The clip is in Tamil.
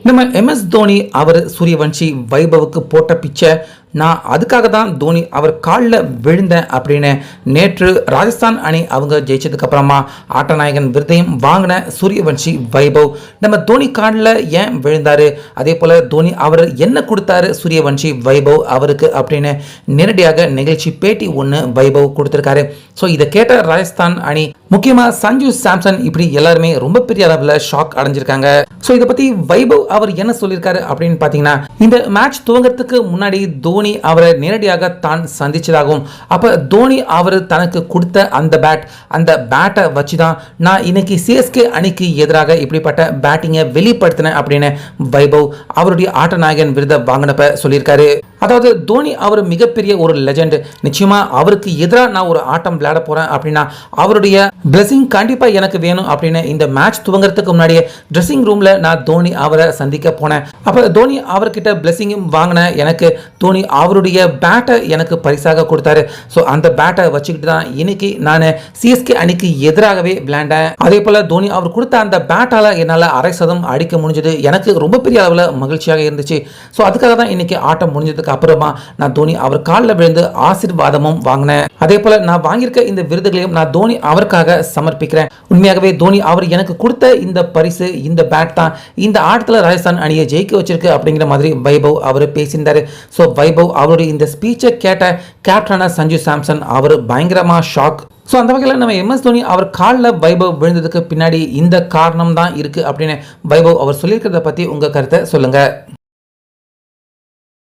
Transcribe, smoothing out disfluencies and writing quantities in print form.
நம்ம எம்எஸ் தோனி அவர் சூரியவன்ஷி வைபவுக்கு போட்ட பிச்சை நான் அதுக்காக தான் தோனி அவர் காலில் விழுந்தேன் அப்படின்னு நேற்று ராஜஸ்தான் அணி அவங்க ஜெயிச்சதுக்கு அப்புறமா ஆட்டநாயகன் விருதையும் வாங்கின சூரியவன்ஷி வைபவ் நம்ம தோனி காலில் ஏன் விழுந்தாரு, அதே போல் தோனி அவர் என்ன கொடுத்தாரு சூரியவன்ஷி வைபவ் அவருக்கு அப்படின்னு நேரடியாக நிகழ்ச்சி பேட்டி ஒன்று வைபவ் கொடுத்துருக்காரு. ஸோ இதை கேட்ட ராஜஸ்தான் அணி முக்கியமாக சஞ்சு சாம்சன் இப்படி எல்லாருமே ரொம்ப பெரிய அளவில் ஷாக் அடைஞ்சிருக்காங்க. ஸோ இதை பற்றி வைபவ் அவர் என்ன சொல்லியிருக்காரு அப்படின்னு பார்த்தீங்கன்னா, இந்த மேட்ச் துவங்கறதுக்கு முன்னாடி தோனி அவரை நேரடியாக தான் சந்திச்சதாகவும், அப்ப தோனி அவர் தனக்கு கொடுத்த அந்த பேட்டை வச்சு தான் நான் இன்னைக்கு சிஎஸ்கே அணிக்கு எதிராக இப்படிப்பட்ட பேட்டிங்கை வெளிப்படுத்தினேன் அப்படின்னு வைபவ் அவருடைய ஆட்டநாயகன் விருதை வாங்கினப்ப சொல்லியிருக்காரு. அதாவது தோனி அவர் மிகப்பெரிய ஒரு லெஜெண்ட், நிச்சயமா அவருக்கு எதிராக நான் ஒரு ஆட்டம் விளையாட போறேன் அப்படின்னா அவருடைய பிளஸிங் கண்டிப்பா எனக்கு வேணும் அப்படின்னு இந்த மேட்ச் துவங்கறதுக்கு முன்னாடியே ட்ரெஸ்ஸிங் ரூம்ல நான் தோனி அவரை சந்திக்க போனேன். அப்ப தோனி அவர்கிட்ட பிளஸிங்கும் வாங்கின எனக்கு தோனி அவருடைய பேட்டை எனக்கு பரிசாக கொடுத்தாரு. ஸோ அந்த பேட்டை வச்சுக்கிட்டு தான் இன்னைக்கு நான் சிஎஸ்கே அணிக்கு எதிராகவே விளையாண்டேன். அதே போல தோனி அவர் கொடுத்த அந்த பேட்டால என்னால் அரை சதம் அடிக்க முடிஞ்சது, எனக்கு ரொம்ப பெரிய அளவில் மகிழ்ச்சியாக இருந்துச்சு. ஸோ அதுக்காக தான் இன்னைக்கு ஆட்டம் முடிஞ்சதுக்கு அப்புறமா நான் தோனி அவர் காலில் விழுந்து ஆசீர்வாதமும் வாங்கினேன். அதே போல நான் வாங்கியிருக்க இந்த விருதுகளையும் நான் தோனி அவருக்காக சமர்ப்பிக்கிறேன். உண்மையாகவே தோனி அவர் எனக்கு கொடுத்த இந்த பரிசு, இந்த பேட் தான் இந்த ஆட்டத்தில் ராஜஸ்தான் அணியை ஜெயிக்க வச்சிருக்கு அப்படிங்கிற மாதிரி வைபவ் அவர் பேசியிருந்தாரு. ஸோ வைபவ் அவருடைய இந்த ஸ்பீச்சை கேட்ட கேப்டனான சஞ்சு சாம்சன் அவர் பயங்கரமா ஷாக். ஸோ அந்த வகையில் நம்ம எம்எஸ் தோனி அவர் காலில் வைபவ் விழுந்ததுக்கு பின்னாடி இந்த காரணம் தான் இருக்கு அப்படின்னு வைபவ் அவர் சொல்லியிருக்கிறத பற்றி உங்கள் கருத்தை சொல்லுங்க.